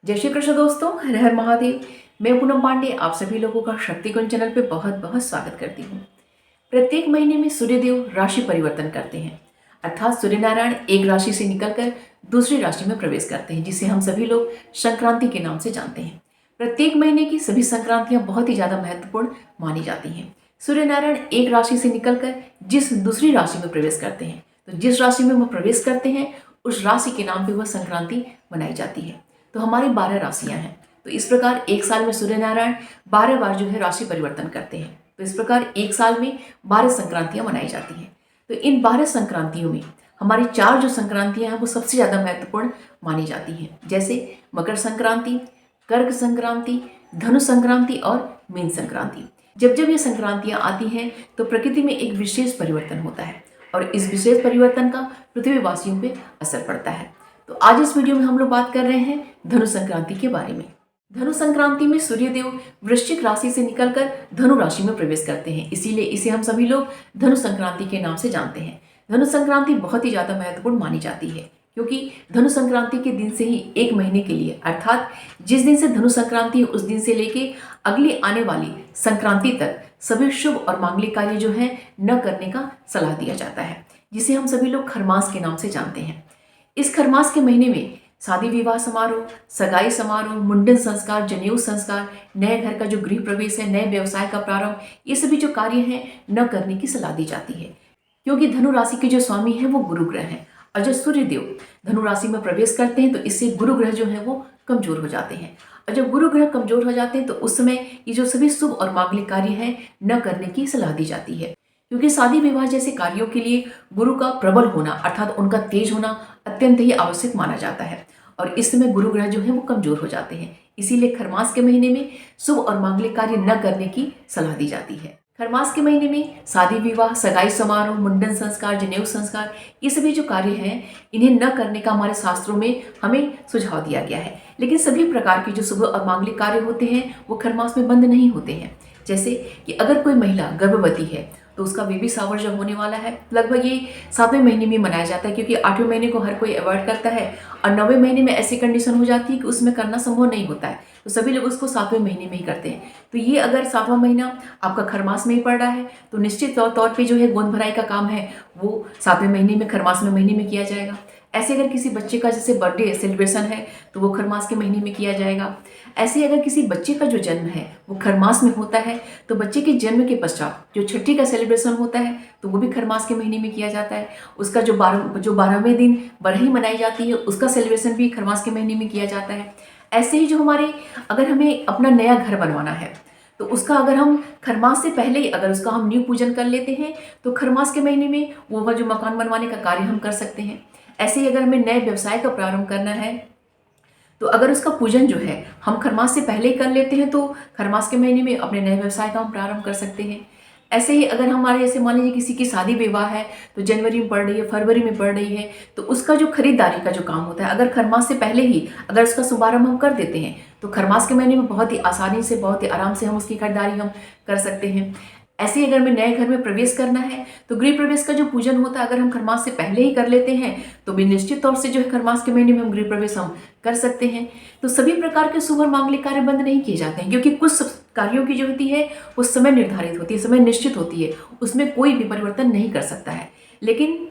जय श्री कृष्ण दोस्तों, हर हर महादेव। मैं पूनम पांडे आप सभी लोगों का शक्तिकुंज चैनल पे बहुत बहुत स्वागत करती हूँ। प्रत्येक महीने में सूर्यदेव राशि परिवर्तन करते हैं, अर्थात सूर्य नारायण एक राशि से निकलकर दूसरी राशि में प्रवेश करते हैं, जिसे हम सभी लोग संक्रांति के नाम से जानते हैं। प्रत्येक महीने की सभी संक्रांतियां बहुत ही ज्यादा महत्वपूर्ण मानी जाती हैं। सूर्य नारायण एक राशि से निकलकर जिस दूसरी राशि में प्रवेश करते हैं, तो जिस राशि में वो प्रवेश करते हैं उस राशि के नाम पे वह संक्रांति मनाई जाती है। तो हमारी 12 राशियां हैं। तो इस प्रकार एक साल में सूर्य नारायण 12 बार जो है राशि परिवर्तन करते हैं। तो इस प्रकार एक साल में 12 संक्रांतियां मनाई जाती हैं। तो इन 12 संक्रांतियों में हमारी 4 जो संक्रांतियां हैं वो सबसे ज़्यादा महत्वपूर्ण मानी जाती हैं, जैसे मकर संक्रांति, कर्क संक्रांति, धनु संक्रांति और मीन संक्रांति। जब जब ये संक्रांतियां आती हैं तो प्रकृति में एक विशेष परिवर्तन होता है और इस विशेष परिवर्तन का पृथ्वीवासियों पे असर पड़ता है। तो आज इस वीडियो में हम लोग बात कर रहे हैं धनु संक्रांति के बारे में। धनु संक्रांति में सूर्यदेव वृश्चिक राशि से निकलकर धनु राशि में प्रवेश करते हैं, इसीलिए इसे हम सभी लोग धनु संक्रांति के नाम से जानते हैं। धनु संक्रांति बहुत ही ज्यादा महत्वपूर्ण मानी जाती है, क्योंकि धनु संक्रांति के दिन से ही एक महीने के लिए, अर्थात जिस दिन से धनु संक्रांति है उस दिन से लेके अगली आने वाली संक्रांति तक सभी शुभ और मांगलिक कार्य जो है न करने का सलाह दिया जाता है, जिसे हम सभी लोग खरमास के नाम से जानते हैं। इस खरमास के महीने में शादी विवाह समारोह, सगाई समारोह, मुंडन संस्कार, जनेऊ संस्कार, नए घर का जो गृह प्रवेश है, नए व्यवसाय का प्रारंभ, ये सभी जो कार्य हैं न करने की सलाह दी जाती है, क्योंकि धनु राशि के जो स्वामी हैं वो गुरु ग्रह हैं और जब सूर्यदेव धनु राशि में प्रवेश करते हैं तो इससे गुरु ग्रह जो है वो कमजोर हो जाते हैं और जब गुरु ग्रह कमजोर हो जाते हैं तो उस समय ये जो सभी शुभ और मांगलिक कार्य हैं न करने की सलाह दी जाती है, क्योंकि शादी विवाह जैसे कार्यों के लिए गुरु का प्रबल होना अर्थात उनका तेज होना अत्यंत ही आवश्यक माना जाता है और इस समय गुरु ग्रह जो है वो कमजोर हो जाते हैं। इसीलिए खरमास के महीने में शुभ और मांगलिक कार्य न करने की सलाह दी जाती है। खरमास के महीने में शादी विवाह, सगाई समारोह, मुंडन संस्कार, जनेऊ संस्कार, ये सभी जो कार्य हैं इन्हें न करने का हमारे शास्त्रों में हमें सुझाव दिया गया है। लेकिन सभी प्रकार के जो शुभ और मांगलिक कार्य होते हैं वो खरमास में बंद नहीं होते हैं। जैसे कि अगर कोई महिला गर्भवती है तो उसका बेबी शावर जब होने वाला है, लगभग ये 7वें महीने में मनाया जाता है, क्योंकि 8वें महीने को हर कोई अवॉइड करता है और 9वें महीने में ऐसी कंडीशन हो जाती है कि उसमें करना संभव नहीं होता है, तो सभी लोग उसको 7वें महीने में ही करते हैं। तो ये अगर 7वां महीना आपका खरमास में ही पड़ रहा है तो निश्चित तौर पर जो है गोंद भराई का काम है वो 7वें महीने में, खरमास में महीने में किया जाएगा। ऐसे अगर किसी बच्चे का जैसे बर्थडे सेलिब्रेशन है तो वो खरमास के महीने में किया जाएगा। ऐसे अगर किसी बच्चे का जो जन्म है वो खरमास में होता है तो बच्चे के जन्म के पश्चात जो छठी का सेलिब्रेशन होता है तो वो भी खरमास के महीने में किया जाता है। उसका जो 12वें दिन बरही मनाई जाती है उसका सेलिब्रेशन भी खरमास के महीने में किया जाता है। ऐसे ही जो हमारे, अगर हमें अपना नया घर बनवाना है तो उसका अगर हम खरमास से पहले ही अगर उसका हम नींव पूजन कर लेते हैं तो खरमास के महीने में वो जो मकान बनवाने का कार्य हम कर सकते हैं। ऐसे ही अगर हमें नए व्यवसाय का प्रारंभ करना है तो अगर उसका पूजन जो है हम खरमास से पहले ही कर लेते हैं तो खरमास के महीने में अपने नए व्यवसाय का हम प्रारंभ कर सकते हैं। ऐसे ही अगर हमारे, जैसे मान लीजिए किसी की शादी विवाह है तो जनवरी में पड़ रही है, फरवरी में पड़ रही है, तो उसका जो खरीदारी का जो काम होता है अगर खरमास से पहले ही अगर उसका शुभारंभ हम कर देते हैं तो खरमास के महीने में बहुत ही आसानी से, बहुत ही आराम से हम उसकी खरीदारी हम कर सकते हैं। ऐसे ही अगर हमें नए घर में प्रवेश करना है तो गृह प्रवेश का जो पूजन होता है अगर हम खरमास से पहले ही कर लेते हैं तो भी निश्चित तौर से जो है खरमास के महीने में हम गृह प्रवेश हम कर सकते हैं। तो सभी प्रकार के शुभ और मांगलिक कार्य बंद नहीं किए जाते हैं, क्योंकि कुछ कार्यों की जो होती है वो समय निर्धारित होती है, समय निश्चित होती है, उसमें कोई भी परिवर्तन नहीं कर सकता है। लेकिन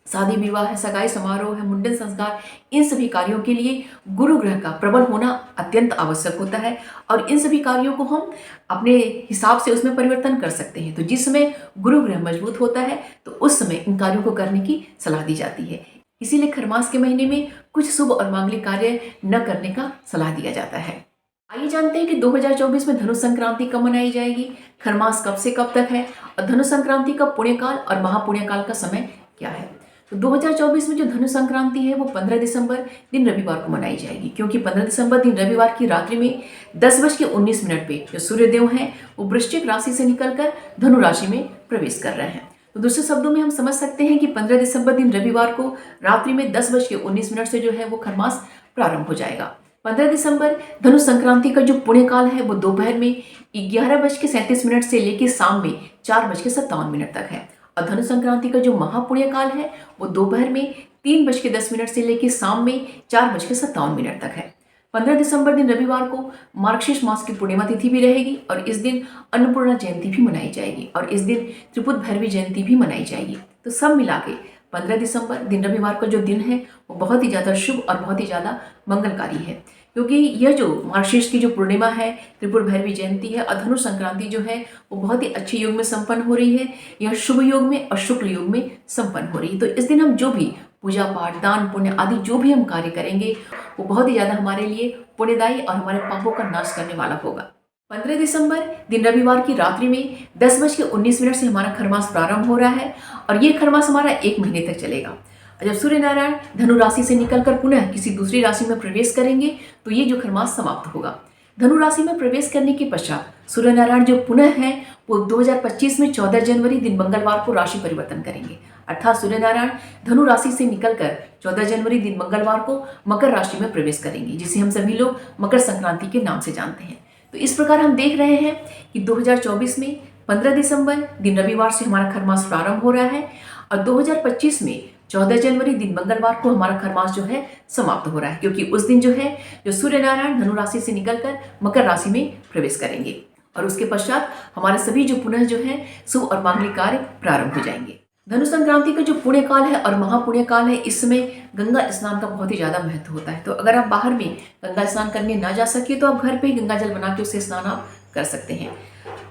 शादी विवाह है, सगाई समारोह है, मुंडन संस्कार, इन सभी कार्यों के लिए गुरु ग्रह का प्रबल होना अत्यंत आवश्यक होता है और इन सभी कार्यों को हम अपने हिसाब से उसमें परिवर्तन कर सकते हैं। तो जिस समय गुरु ग्रह मजबूत होता है तो उस समय इन कार्यों को करने की सलाह दी जाती है। इसीलिए खरमास के महीने में कुछ शुभ और मांगलिक कार्य न करने का सलाह दिया जाता है। आइए जानते हैं कि 2024 में धनु संक्रांति कब मनाई जाएगी, खरमास कब से कब तक है और धनु संक्रांति का पुण्यकाल और महापुण्यकाल का समय क्या है। तो 2024 में जो धनु संक्रांति है वो 15 दिसंबर दिन रविवार को मनाई जाएगी, क्योंकि 15 दिसंबर दिन रविवार की रात्रि में 10:19 पे जो सूर्यदेव हैं वो वृश्चिक राशि से निकलकर धनु राशि में प्रवेश कर रहे हैं। तो दूसरे शब्दों में हम समझ सकते हैं कि 15 दिसंबर दिन रविवार को रात्रि में 10:19 से जो है वो खरमास प्रारंभ हो जाएगा। 15 दिसंबर धनु संक्रांति का जो पुण्यकाल है वो दोपहर में 11:37 से लेकर शाम में 4:57 तक है और धनु संक्रांति का जो महापुण्यकाल है वो दोपहर में 3:10 से लेकर शाम में 4:57 तक है। 15 दिसंबर दिन रविवार को मार्गशीर्ष मास की पूर्णिमा तिथि भी रहेगी और इस दिन अन्नपूर्णा जयंती भी मनाई जाएगी और इस दिन त्रिपुट भैरवी जयंती भी मनाई जाएगी। तो सब मिला के 15 दिसंबर दिन रविवार का जो दिन है वो बहुत ही ज़्यादा शुभ और बहुत ही ज़्यादा मंगलकारी है, क्योंकि यह जो मार्गशीर्ष की जो पूर्णिमा है, त्रिपुर भैरवी जयंती है और धनु संक्रांति जो है वो बहुत ही अच्छे योग में संपन्न हो रही है। यह शुभ योग में और शुक्ल योग में संपन्न हो रही है। तो इस दिन हम जो भी पूजा पाठ, दान पुण्य आदि जो भी हम कार्य करेंगे वो बहुत ही ज़्यादा हमारे लिए पुण्यदायी और हमारे पापों का नाश करने वाला होगा। 15 दिसंबर दिन रविवार की रात्रि में 10:19 से हमारा खरमास प्रारंभ हो रहा है और ये खरमास हमारा 1 महीने तक चलेगा। जब सूर्य नारायण धनु राशि से निकलकर पुनः किसी दूसरी राशि में प्रवेश करेंगे तो ये जो खरमास समाप्त होगा। धनु राशि में प्रवेश करने के पश्चात सूर्य नारायण जो पुनः है वो 2025 में 14 जनवरी दिन मंगलवार को राशि परिवर्तन करेंगे, अर्थात सूर्य नारायण धनु राशि से निकलकर 14 जनवरी दिन मंगलवार को मकर राशि में प्रवेश करेंगे, जिसे हम सभी लोग मकर संक्रांति के नाम से जानते हैं। तो इस प्रकार हम देख रहे हैं कि 2024 में 15 दिसंबर दिन रविवार से हमारा खरमास प्रारंभ हो रहा है और 2025 में 14 जनवरी दिन मंगलवार को हमारा खरमास जो है समाप्त हो रहा है, क्योंकि उस दिन जो है जो सूर्य नारायण धनु राशि से निकलकर मकर राशि में प्रवेश करेंगे और उसके पश्चात हमारे सभी जो पुनः जो है शुभ और मांगलिक कार्य प्रारंभ हो जाएंगे। धनु संक्रांति का जो पुण्य काल है और महापुण्य काल है, इस समय गंगा स्नान का बहुत ही ज़्यादा महत्व होता है। तो अगर आप बाहर में गंगा स्नान करने ना जा सके तो आप घर पे ही गंगा जल बना के उससे स्नान आप कर सकते हैं।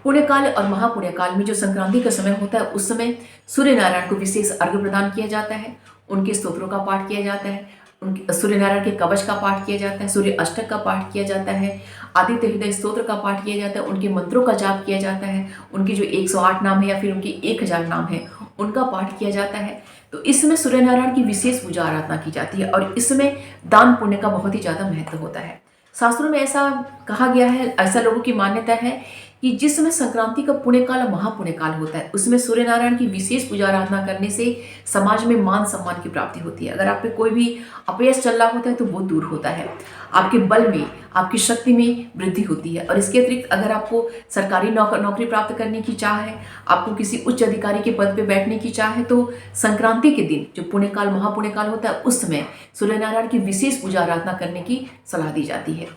पुण्य काल और महापुण्य काल में जो संक्रांति का समय होता है उस समय सूर्य नारायण को विशेष अर्घ्य प्रदान किया जाता है, उनके स्तोत्रों का पाठ किया जाता है, उनके सूर्य नारायण के कवच का पाठ किया जाता है, सूर्य अष्टक का पाठ किया जाता है, आदित्य हृदय स्तोत्र का पाठ किया जाता है, उनके मंत्रों का जाप किया जाता है, उनके जो 108 नाम है या फिर उनके 1000 नाम है उनका पाठ किया जाता है। तो इसमें सूर्य नारायण की विशेष पूजा आराधना की जाती है और इसमें दान पुण्य का बहुत ही ज़्यादा महत्व होता है। शास्त्रों में ऐसा कहा गया है, ऐसा लोगों की मान्यता है कि जिस समय संक्रांति का पुण्य काल और महापुण्य काल होता है उसमें सूर्य नारायण की विशेष पूजा आराधना करने से समाज में मान सम्मान की प्राप्ति होती है। अगर आप पे कोई भी अपयश चल रहा होता है तो वो दूर होता है, आपके बल में, आपकी शक्ति में वृद्धि होती है। और इसके अतिरिक्त अगर आपको सरकारी नौकरी प्राप्त करने की चाह है, आपको किसी उच्च अधिकारी के पद पर बैठने की चाह है, तो संक्रांति के दिन जो पुण्य काल महापुण्य काल होता है उस समय सूर्य नारायण की विशेष पूजा आराधना करने की सलाह दी जाती है।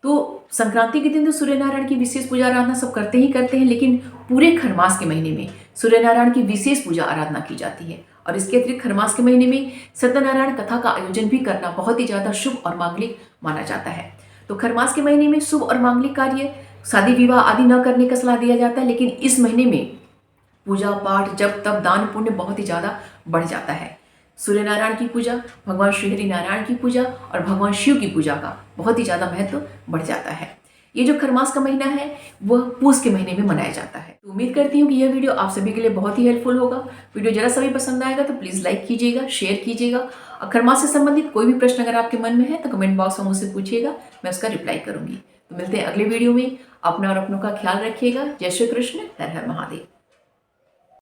तो संक्रांति के दिन तो सूर्य नारायण की विशेष पूजा आराधना सब करते हैं, लेकिन पूरे खरमास के महीने में सूर्य नारायण की विशेष पूजा आराधना की जाती है। और इसके अतिरिक्त खरमास के महीने में सत्यनारायण कथा का आयोजन भी करना बहुत ही ज़्यादा शुभ और मांगलिक माना जाता है। तो खरमास के महीने में शुभ और मांगलिक कार्य, शादी विवाह आदि न करने का सलाह दिया जाता है, लेकिन इस महीने में पूजा पाठ, जप तप, दान पुण्य बहुत ही ज़्यादा बढ़ जाता है। सूर्य नारायण की पूजा, भगवान श्री हरि नारायण की पूजा और भगवान शिव की पूजा का बहुत ही ज़्यादा महत्व बढ़ जाता है। ये जो खरमास का महीना है वह पूस के महीने में मनाया जाता है। तो उम्मीद करती हूँ कि यह वीडियो आप सभी के लिए बहुत ही हेल्पफुल होगा। वीडियो जरा सा भी पसंद आएगा तो प्लीज़ लाइक कीजिएगा, शेयर कीजिएगा और खरमास से संबंधित कोई भी प्रश्न अगर आपके मन में है तो कमेंट बॉक्स में मुझसे पूछिएगा, मैं उसका रिप्लाई करूँगी। तो मिलते हैं अगले वीडियो में। अपना और अपनों का ख्याल रखिएगा। जय श्री कृष्ण, हर हर महादेव।